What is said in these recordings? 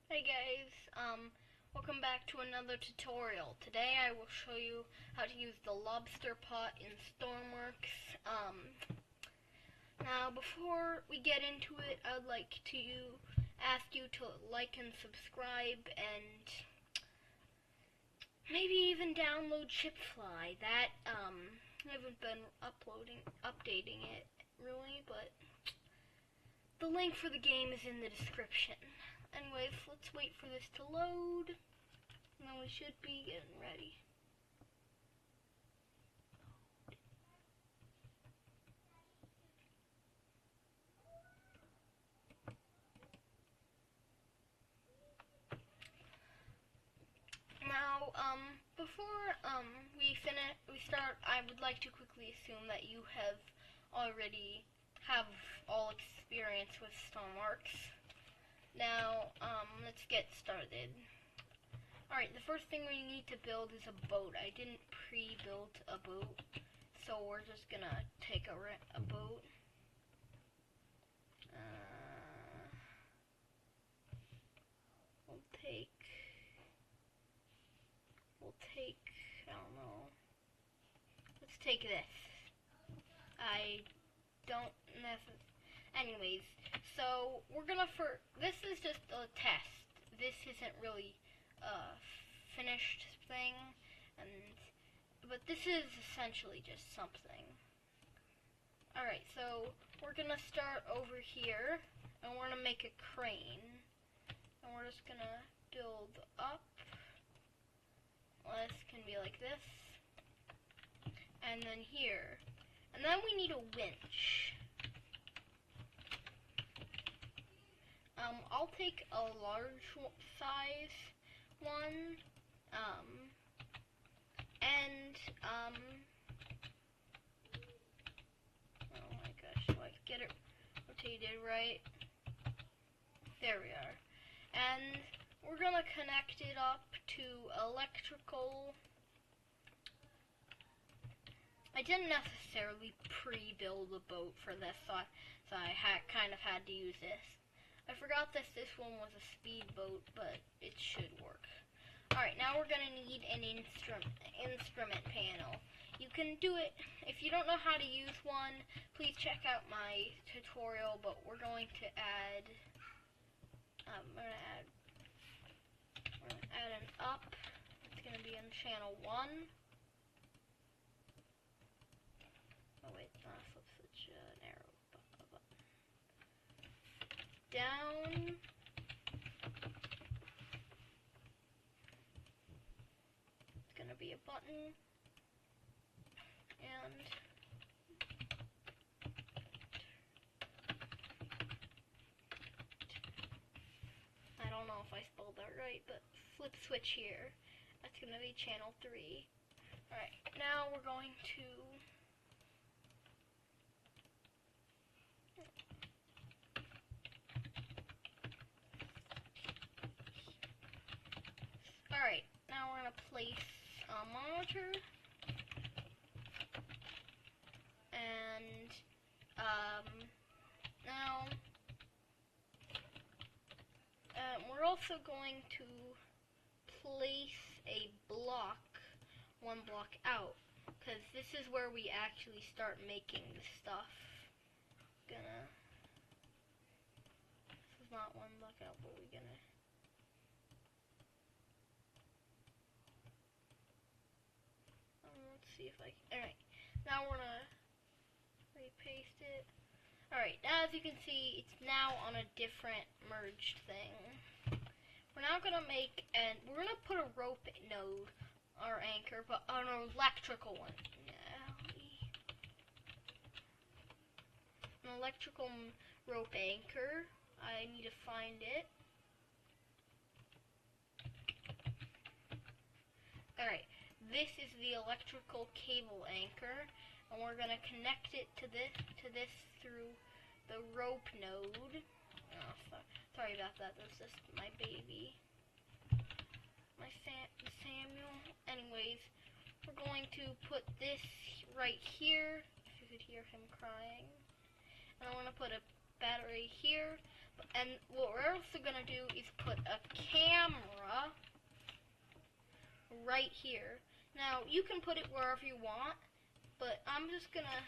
Hey guys, welcome back to another tutorial. Today I will show you how to use the lobster pot in stormworks. Now before we get into it, I'd like to ask you to like and subscribe and maybe even download Shipfly. That, I haven't been updating it really, but the link for the game is in the description. Anyways, let's wait for this to load, and then we should be getting ready. Now, before we start, I would like to quickly assume that you have already have all experience with stormworks. Now, let's get started. Alright, the first thing we need to build is a boat. I didn't pre-build a boat, so we're just gonna take a boat. We'll take, I don't know, let's take this. I don't necessarily, anyways, so we're gonna, this is just a test. This isn't really a finished thing, but this is essentially just something. Alright, so we're gonna start over here, and we're gonna make a crane, and we're just gonna build up. This can be like this, and then here, and then we need a winch. I'll take a large size one, oh my gosh, do I get it rotated right? There we are. And we're gonna connect it up to electrical. I didn't necessarily pre-build a boat for this, so I kind of had to use this. I forgot that this one was a speedboat, but it should work. Alright, now we're gonna need an instrument panel. You can do it, if you don't know how to use one, please check out my tutorial, but we're going to add, we're gonna add an up. It's gonna be in channel 1. Oh wait, not a flip switch, an arrow button. Down. It's gonna be a button. And I don't know if I spelled that right, but flip switch here. That's gonna be channel 3. Alright, now we're going to Alright, now we're gonna place a monitor, and now we're also going to place a block, one block out, because this is where we actually start making the stuff. This is not one block out, but we're gonna let's see if I can. Alright, now we're gonna repaste it. Alright, as you can see, it's now on a different merged thing. We're now gonna we're gonna put a rope node, our anchor, but an electrical one. An electrical rope anchor. I need to find it. Alright, this is the electrical cable anchor, and we're gonna connect it to this through the rope node. Oh, sorry about that. That's just my baby, Samuel. Anyways, we're going to put this right here. If you could hear him crying. And I'm gonna put a battery here. And what we're also gonna do is put a camera right here. Now, you can put it wherever you want, but I'm just gonna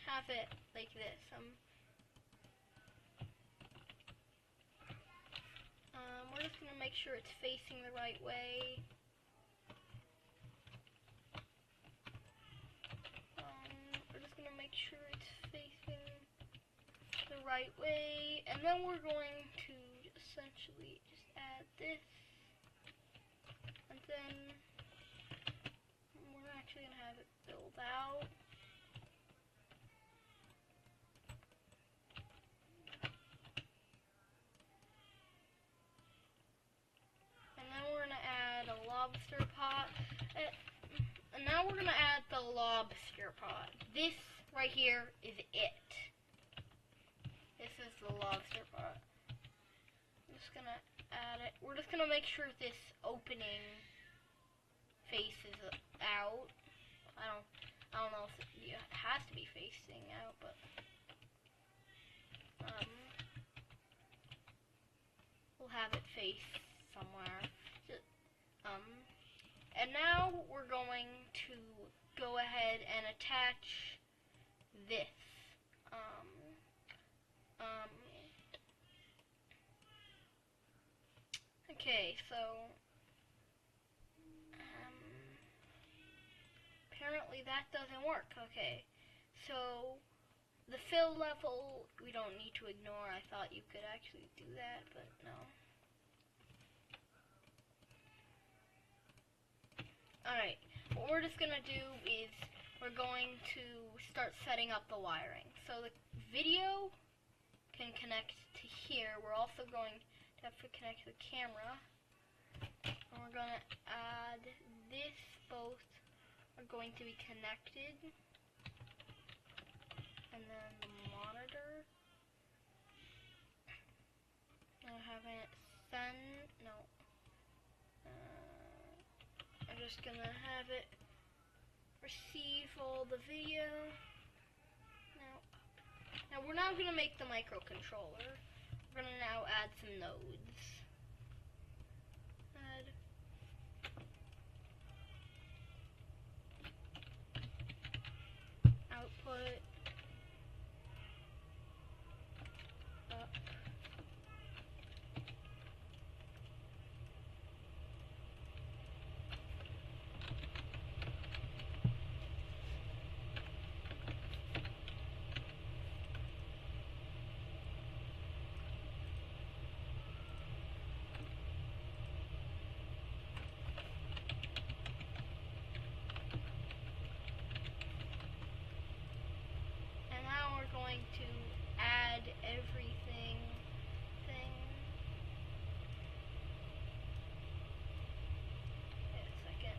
have it like this. We're just gonna make sure it's facing the right way. We're just gonna make sure it's facing the right way, and then we're going to essentially just add this, and then we're actually gonna have it build out. And then we're gonna add a lobster pot, and now we're gonna add the lobster pot. This right here is it. This is the lobster pot. I'm just gonna add it. We're just gonna make sure this opening faces out. I don't know if it has to be facing out, but we'll have it face somewhere. And now we're going to go ahead and attach this. Okay, so apparently that doesn't work. Okay, so the fill level we don't need to ignore. I thought you could actually do that, but no. Alright, what we're just gonna do is we're going to start setting up the wiring. So the video can connect to here. We're also going to have to connect the camera. And we're gonna add this. Both are going to be connected. And then the monitor. I'm having it send, no. I'm just gonna have it receive all the video. Now we're now gonna make the microcontroller. We're gonna now add some nodes. Add output. Up. To add everything. Wait a second.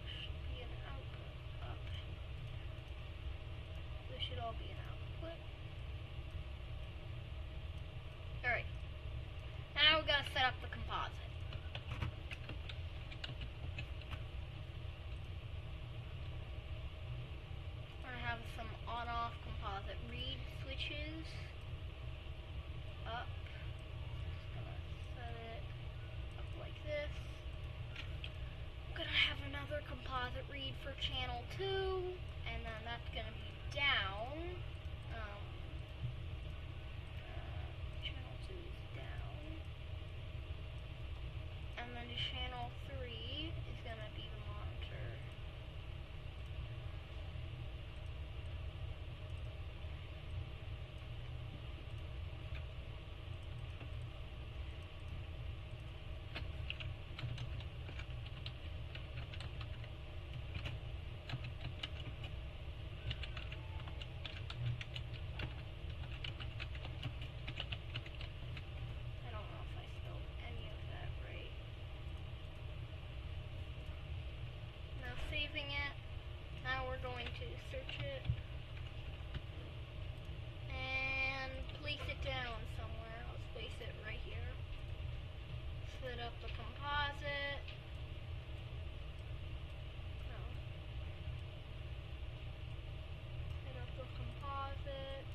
Should be an output. Up. This should all be an output. Alright. Now we gotta set up the composite. Have some on-off composite read switches. Up. Just gonna set it up like this. I'm gonna have another composite read for channel 2, and then that's gonna be down. Channel 2 is down. And then channel 3 is gonna be the monitor. Saving it. Now we're going to search it and place it down somewhere. Let's place it right here. Set up the composite. No. Set up the composite.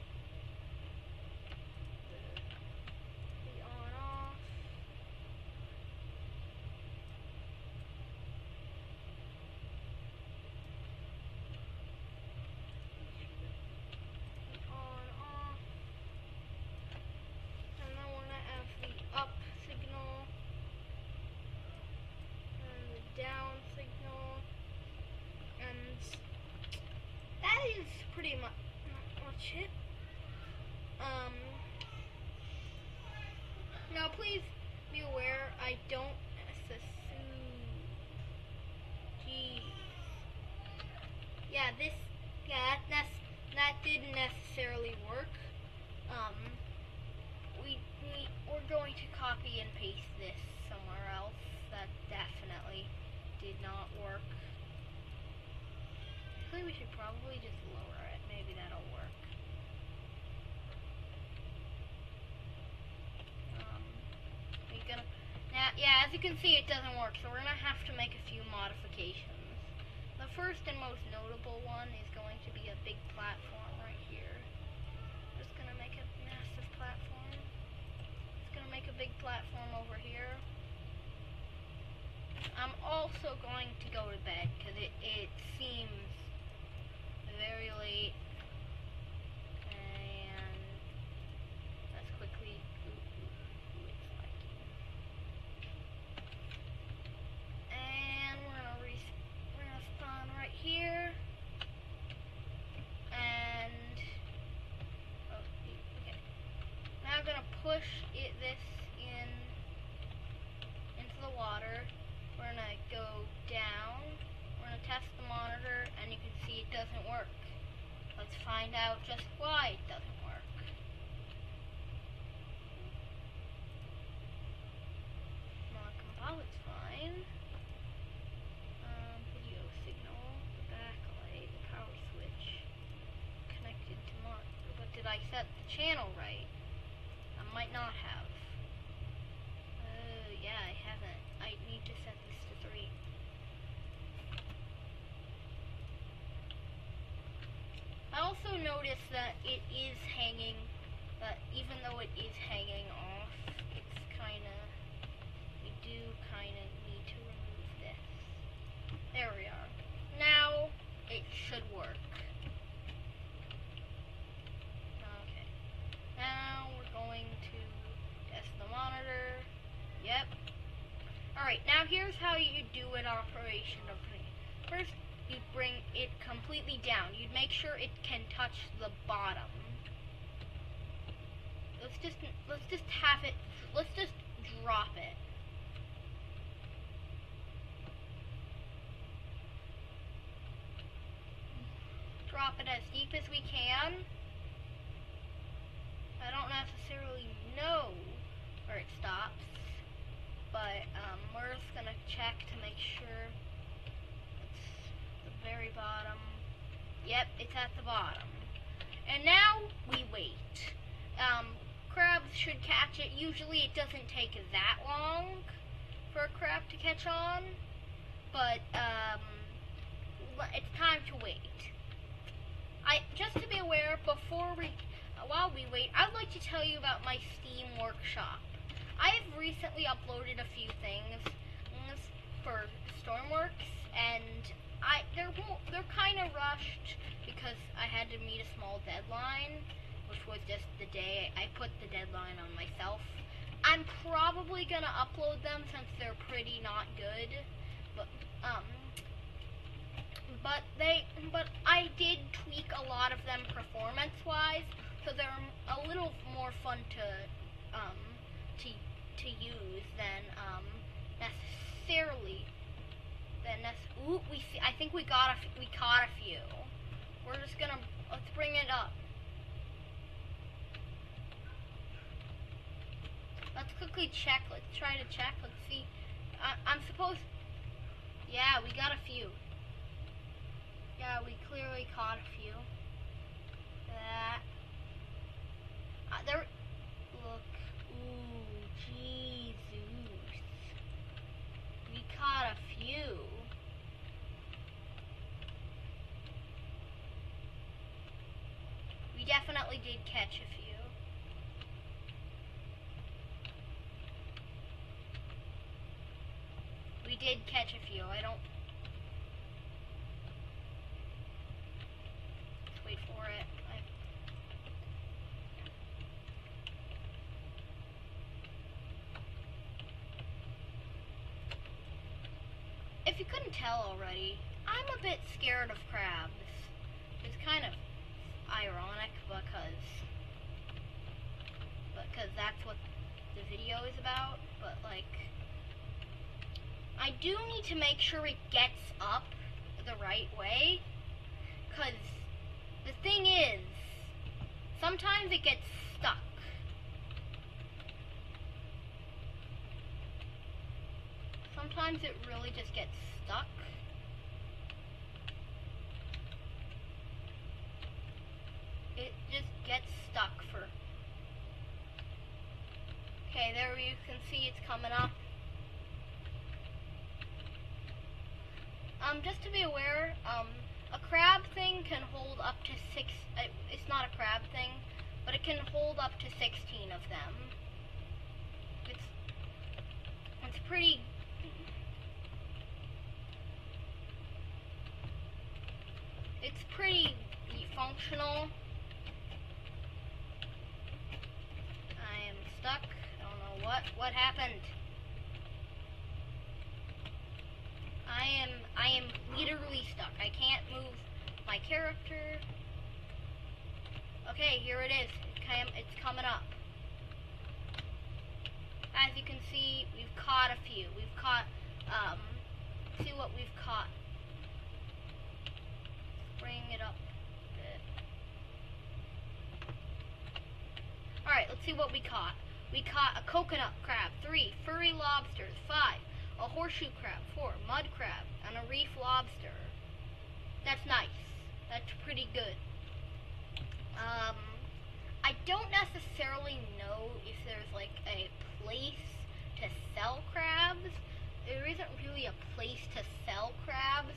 pretty much it. Now please be aware, I don't Jeez. Yeah, that didn't necessarily work. We're going to copy and paste this somewhere else. That definitely did not work. I think we should probably just lower it. Maybe that'll work. Yeah, as you can see, it doesn't work, so we're gonna have to make a few modifications. The first and most notable one is going to be a big platform right here. Just gonna make a massive platform. It's gonna make a big platform over here. I'm also going to go to bed because it seems very late, and let's quickly. Here, and okay. Now I'm gonna push this into the water. We're gonna go down. We're gonna test the monitor, and you can see it doesn't work. Let's find out just why it doesn't work. Composite's fine. Video signal, the backlight, the power switch, connected to monitor. But did I set the channel right? I might not have. Yeah, I haven't. I need to set this to 3. I also noticed that it is hanging, that even though it is hanging off, it's kinda, we do kinda need to remove this. There we are. Now, it should work. Okay. Now, we're going to test the monitor. Yep. Alright, now here's how you do an operation opening. First, you bring it completely down. You'd make sure it can touch the bottom. Let's just have it, let's just drop it. Drop it as deep as we can. I don't necessarily know where it stops, but we're just gonna check to make sure it's the very bottom. Yep, it's at the bottom. And now we wait. Crabs should catch it. Usually it doesn't take that long for a crab to catch on, but it's time to wait. Just to be aware, while we wait, I'd like to tell you about my Steam workshop. I have recently uploaded a few things for stormworks, and they're kind of rushed because I had to meet a small deadline, which was just the day I put the deadline on myself. I'm probably gonna upload them since they're pretty not good, but I did tweak a lot of them performance-wise, so they're a little more fun to use than necessarily. Ooh, I think we caught a few. We're just gonna, let's bring it up. Let's quickly check. Let's try to check. Let's see. I'm supposed. Yeah, we got a few. Yeah, we clearly caught a few. There. Look. Ooh, Jesus. We caught a few. We definitely did catch a few. We did catch a few. Let's wait for it. If you couldn't tell already, I'm a bit scared of crabs. It's kind of ironic because that's what the video is about, but like I do need to make sure it gets up the right way, because the thing is, sometimes it gets stuck. Sometimes it really just gets stuck. It just gets stuck for... Okay, there you can see it's coming up. Just to be aware, a crab thing can hold up to 6, it's not a crab thing, but it can hold up to 16 of them. It's pretty... It's pretty functional. I am stuck. I don't know what happened. I am literally stuck. I can't move my character. Okay, here it is. It's coming up. As you can see, we've caught a few. We've caught, see what we've caught. Bring it up a bit. Alright, let's see what we caught. We caught a coconut crab, 3 furry lobsters, 5 a horseshoe crab, 4 mud crab, and a reef lobster. That's nice. That's pretty good. I don't necessarily know if there's like a place to sell crabs. There isn't really a place to sell crabs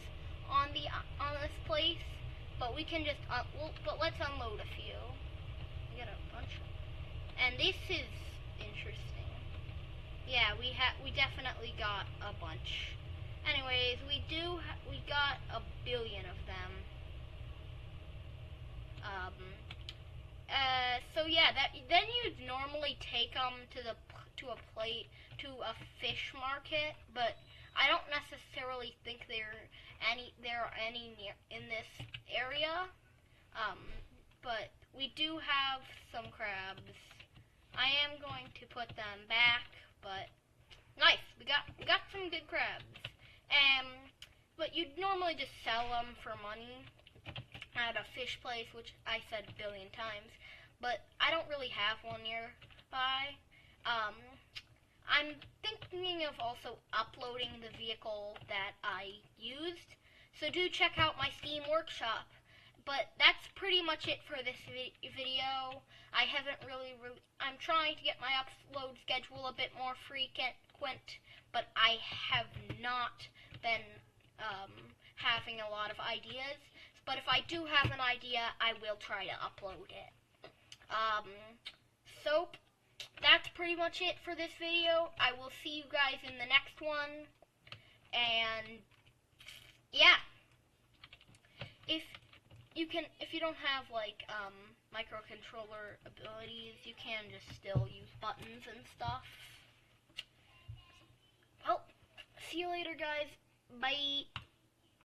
on this place, but we can just but let's unload a few. We got a bunch, and this is interesting. Yeah, we definitely got a bunch. Anyways, we got a billion of them. So yeah, then you'd normally take them to a fish market, but I don't necessarily think there are any near in this area. But we do have some crabs. I am going to put them back, but nice. We got some good crabs. But you'd normally just sell them for money at a fish place, which I said a billion times, but I don't really have one nearby. I'm thinking of also uploading the vehicle that I used, so do check out my Steam workshop. But that's pretty much it for this video. I haven't I'm trying to get my upload schedule a bit more frequent, but I have not been having a lot of ideas. But if I do have an idea, I will try to upload it. So that's pretty much it for this video. I will see you guys in the next one. And yeah, if you don't have like microcontroller abilities, you can just still use buttons and stuff. Well, see you later, guys. Bye.